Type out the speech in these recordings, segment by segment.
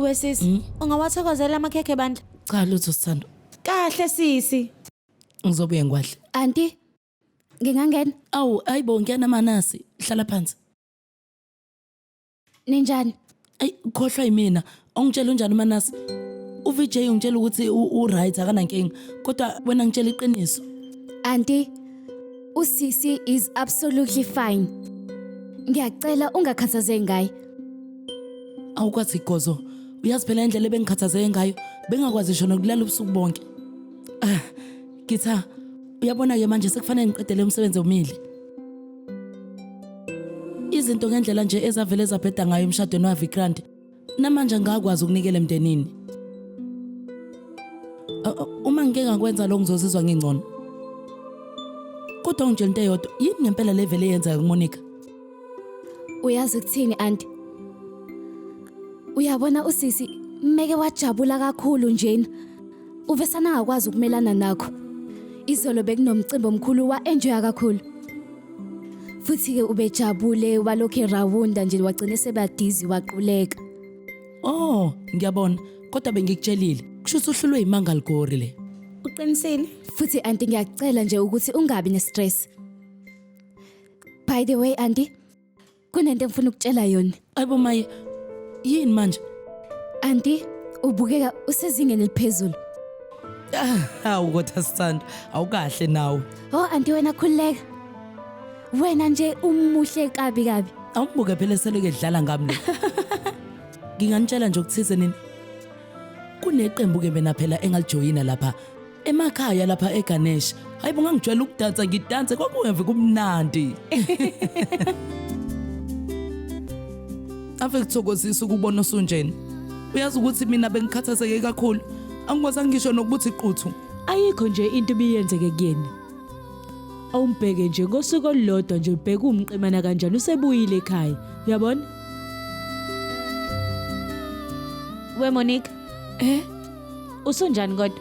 Wesisi, ungawathokozela amakhekhe bandla? Cha lutho Sithando. Kahle sisi. Ngizobuye ngwadle. Auntie, ngingangena? Awu, ayibo ngiyana manasi, hlala phansi. Ninjani? Ay, khohlwa yimina. Ongitshela unjani manasi? uVJ ungitshela ukuthi u-right akanankinga, kodwa wena ngitshela iqiniso. Auntie, usisi is absolutely fine. Ngiyacela ungakhathazeki ngaye. Awukwazi igozo. Uyazi phela indlela ebengikhathazeke ngayo, bengakwazi ngisho nokulala ubusuku bonke. Githa, uyabona ke manje sekufanele ngiqedele umsebenzi omile. Izinto ngendlela nje ezavele zabheda ngayo emshadweni waVikrant, namanje ngakwazi ukunikela emndenini. Uma ngike ngakwenza lo ngizozizwa ngingcono. Kodwa ungitshela into eyodwa, yini ngempela level eyenza kuMonica? Uyazi ukuthini auntie? Uyabona usisi meke wajabula kakhulu njena. Uvesana angakwazi ukumelana nakho. Izolo bekunomcimbi omkhulu wa-enjoy kakhulu. Futhi ke ubejabule walokho erawunda nje wagcina sebadizi waquleka. Oh, ngiyabona. Kodwa bengikutshelile. Kusho ukuthi uhlulwe imanga ligori le. Uqinisile? Futhi auntie ngiyacela nje ukuthi ungabi nestress. By the way auntie, kunento engifuna ukutshela yona. Ayibo maye. Yini manje? Auntie, ubukeka usezingeni eliphezulu. Hawu kodwa Sithando, awukahle nawe. Oh auntie wena khulileka. Wena nje umuhle kabi kabi. Awubuke phela seleke edlala ngami lo. Nginganitshela nje ukuthize nini. Kuneqembu ke bena phela engalijoyina lapha emakhaya lapha eGanesh. Hayibo ngangijwayela ukudansa ngidanse kwakungeve kumnandi. Ave kuthokozisa ukubona usunjeni. Uyazi ukuthi mina bengikhathazeke kakhulu. Angikwazi ngisho nokubuthi iquthu. Ayikho nje into ebiyenzeke kuyena. Awumbheke nje ngosuku olulodwa nje ubheka umqemana kanjani usebuyile ekhaya. Uyabona? We Monique, usunjani kodwa?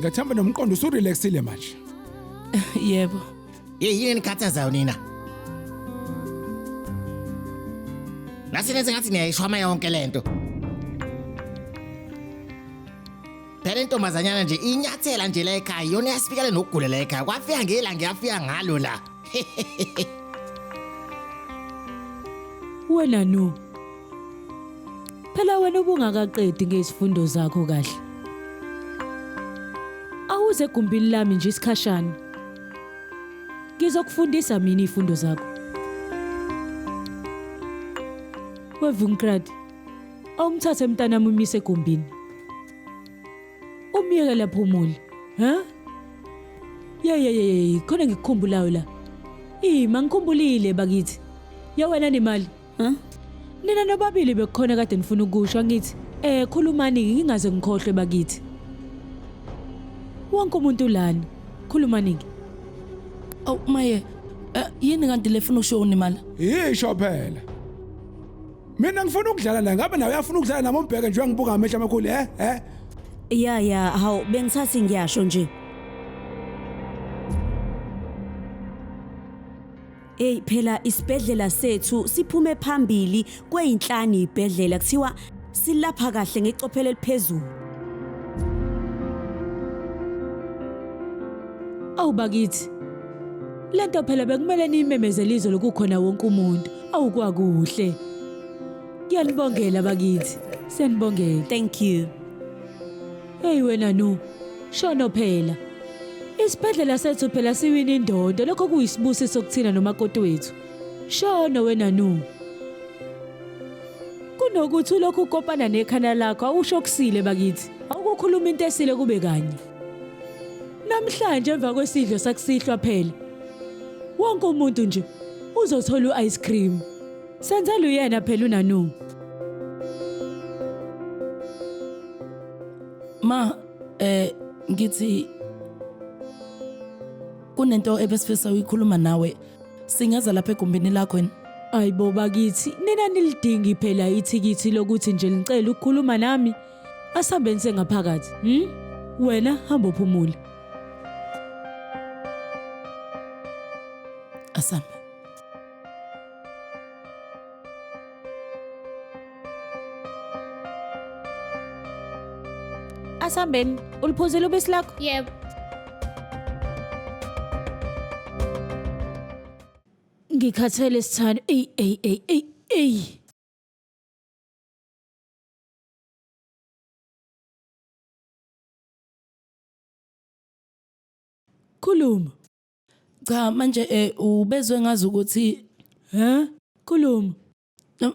Ngathamba nomqondo usurelaxile manje. Yebo. Yini nikhathazayo nina? Nasenze ngathi niyayishwama yonke lento. Phela intombazanyana nje inyathela nje la ekhaya yona yasifikele nokugulela ekhaya kwafika ngelanga ngiyafika ngalo la. Wena no. Phela wena ubungakaqedi ngezifundo zakho kahle. Awuze egumbini lami nje isikhashana. Ngizokufundisa mina izifundo zakho. Wevunkrad. Awumthathe mntanami umise egumbini. Umiyeke lapho umule. Ye, khona ngikukhumbulayo la. Mangikhumbulile bakithi. Ya wena nemali, Nina nobabili bekukhona kade nifuna ukusho ngithi, khulumani ngingaze ngikhohlwe bakithi. Wonke umuntu lana, khulumani. Aw maye, yini kanti lefuna usho nemali? Yisho phela. Mina ngifuna ukudlala la ngabe nawe uyafuna ukudlala nami umbheke nje ngibuka amehla amakhulu Ya, hawu bengisathi ngiyasho nje. Phela isibhedlela sethu siphume phambili kweyinhlanu ibhedlela kuthiwa silapha kahle ngecophelo eliphezulu. Awubakithi. Lento phela bekumele nimemezele izolo kukhona wonke umuntu. Awukwakuhle. Ngiyanibongela bakithi. Senibongela. Thank you. Hey wena no. Shono phela. Isibhedlela sethu phela siwina indondo lokho kuyisibusiso kuthina nomakoti wethu. Shono wena no. Kunokuthi ulokhu ukopana nekhana lakho awushokusile bakithi. Awukukhuluma into esile kube kanye. Namhlanje emva kwesidlo sakusihlwa phela. Wonke umuntu nje uzothola ice cream. Senza luyena phela unanu. Ma, ngithi kunento ebesifisa uyikhuluma nawe. Singaza lapha egumbini lakho yini? Ayibo bakithi, nina nilidingi phela ithikithi lokuthi nje nicela ukukhuluma nami. Asambe sengaphakathi, Wena hamba uphumule. Asambe. Asambeni, uliphuzile ubisi lakho? Yebo. Ngikhathele Sithando. Ey. Khuluma. Cha manje ubezwe ngazi ukuthi Khuluma.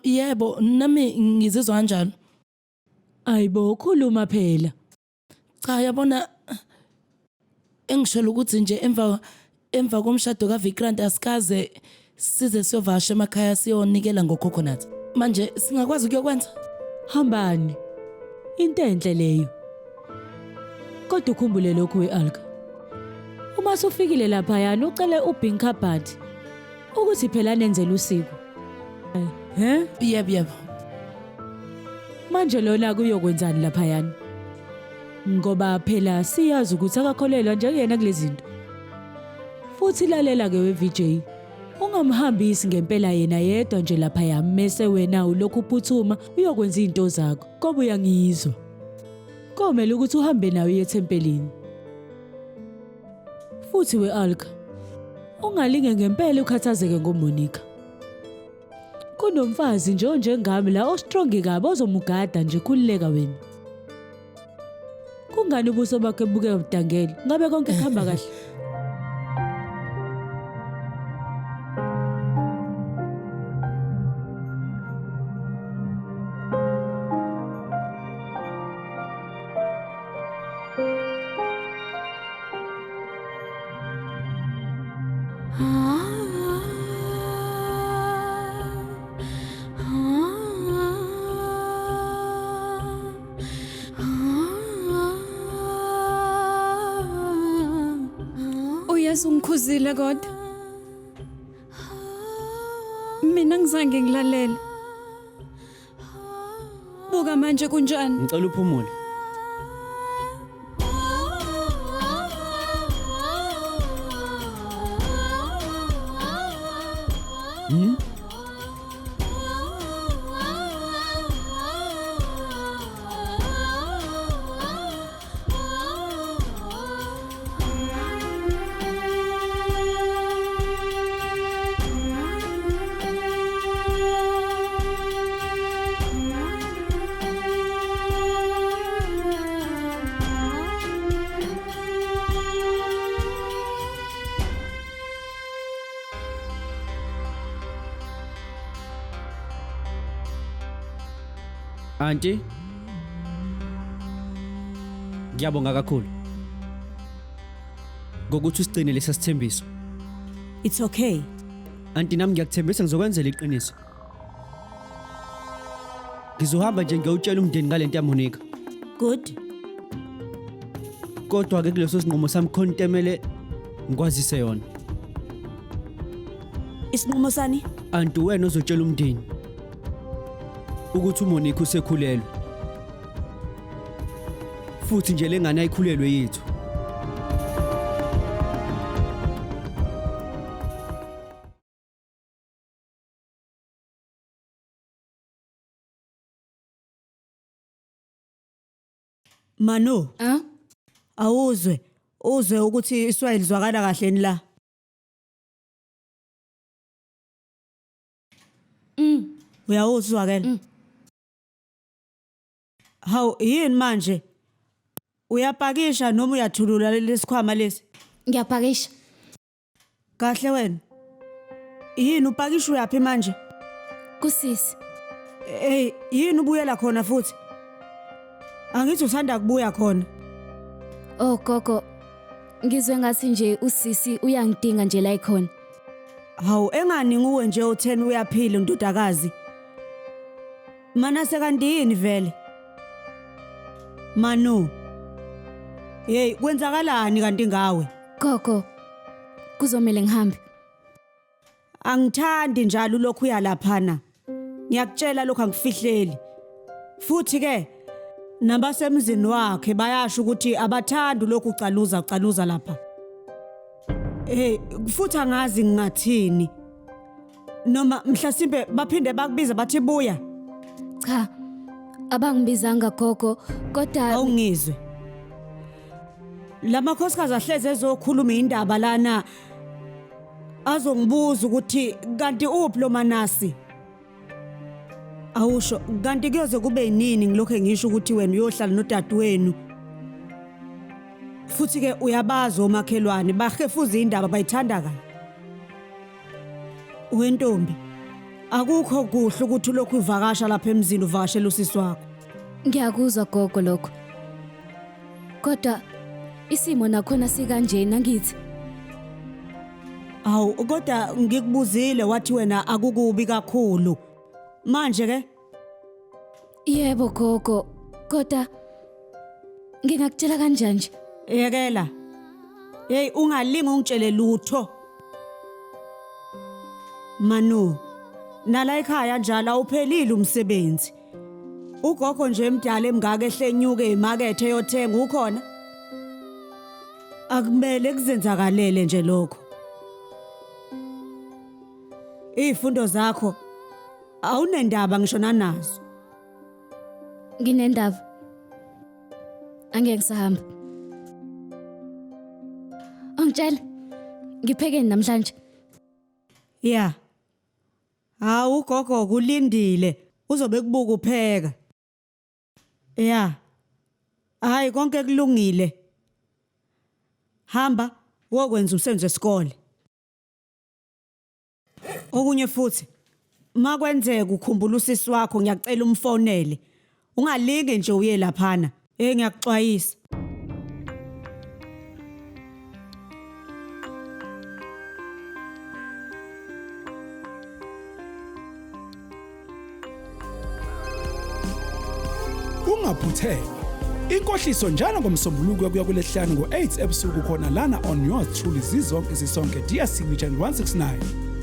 yebo nami ngizizwa kanjalo. Ayibo khuluma phela. Cha yabona engisholo ukuthi nje emva komshado kaVikrant asikaze size siyovasha emakhaya siyonikela ngococonut. Manje singakwazi ukuyokwenza? Hambani. Into enhle leyo. Kodwa ukhumbule lokhu weAlka. Uma usufikile lapha yana ucele uBinkabhat ukuthi phela nenzele usiko. Yebo. Manje lona kuyokwenzani lapha yana? Ngoba phela siyazi ukuthi akakholelwa njengena kulezi zinto. Futhi lalela ke weVJ. Ungamhambisi ngempela yena yedwa nje lapha yamese wena ulokhu uphuthuma uyokwenza izinto zakho. Ngoba uyangizwa. Komele ukuthi uhambe nawe ethempelini. Futhi weAlka. Ungalinge ngempela ukhathazeke ngoMonica. Kunomfazi nje njengami la ostrong kabi ozomugada nje khulileka wena. Kungani ubuso bakhe buke ubudangele? Ngabe konke kuhamba kahle? Uyasungikhuzile kodwa. Mina ngizange ngilalele. Buka manje kunjani? Ngicela uphumule. Auntie, ngiyabonga kakhulu ngokuthi usigcine lesa sithembiso. It's okay. Auntie, nami ngiyakuthembisa ngizokwenzela iqiniso. Ngizohamba nje ngiyotshela umndeni ngalento yaMonica. Good. Kodwa ke kuleso sinqumo sami khontemele ngikwazise yona. Isinqumo sani? Auntie, wena uzotshela umndeni ukuthi uMonica usekhulelwe. Futhi nje lengane ayikhulelwe yethu. Mano. Awuzwe ukuthi iSwahili zwakala kahle ni la. Uyawuzwa ke? Hawu yini manje? Uyapakisha noma uyathulula lesikhwama lesi? Ngiyapakisha. Kahle wena. Yini upakisha uyapi manje? Kusisi. Yini ubuyela khona futhi? Angithi usanda kubuya khona. Oh gogo. Ngizwe ngathi nje usisi uyangidinga nje la ikhona. Hawu engani nguwe nje u10 uyaphila ndodakazi. Mana sekanti yini vele? Manu. Hey, kwenzakalani kanti ngawe? Gogo. Kuzomela ngihambe. Angithandi njalo lokhu uyalaphana. Ngiyakutshela lokho angifihleli. Futhi ke nabasemzini wakhe bayasho ukuthi abathandi lokhu ucaluza lapha. Futhi angazi ngingathini. Noma mhlasimbe baphinde bakubiza bathi buya. Cha. Abangibizanga gogo, kodwa awungizwe. Lamakhosikazi ahleze ezokhuluma indaba lana. Azongibuza ukuthi kanti uphi lo Manasi? Awusho kanti kuyoze kube yinini ngilokho ngisho ukuthi wena uyohlala nodadewenu. Futhi ke uyabaza omakhelwane bahefuza indaba bayithanda kahle. Wentombi akukho kuhle ukuthi lokhu uvakasha lapha emzini uvakashela usisi wakho. Ngiyakuzwa gogo lokho. Kodwa isimo nakhona sikanjena ngithi. Awu kodwa ngikubuzile wathi wena akukubi kakhulu. Manje ke Yebo gogo. Kodwa ngingakutshela kanjani nje? yekela. Hey ungalingi ungitshele lutho. Manu nala ekhaya njalo awuphelile umsebenzi. Ugogo nje emdala emngaka ehlenyuke emakethe yothenga ukhona. Akumele kuzenzakalele nje lokho. Izifundo zakho awunendaba ngisho nanazo. Nginendaba. Angeke ngisahamba. Ongitshela. Ngiphekeni namhlanje. Yeah. Hawu ugogo kulindile uzobe kubuka upheka. Yeah. Hayi konke kulungile. Hamba wokwenza umsebenzi wesikole. Okunye futhi makwenzeka ukhumbula usisi wakho ngiyacela umfonele. Ungalinge nje uye laphana. Ngiyakuxwayisa. Ungaphutheki. Inkohliso njalo ngomsombuluko kuya kulesihlanu ngo8 ebusuku khona lana on yours truly Zizonke Sisonke Dear Signature 169.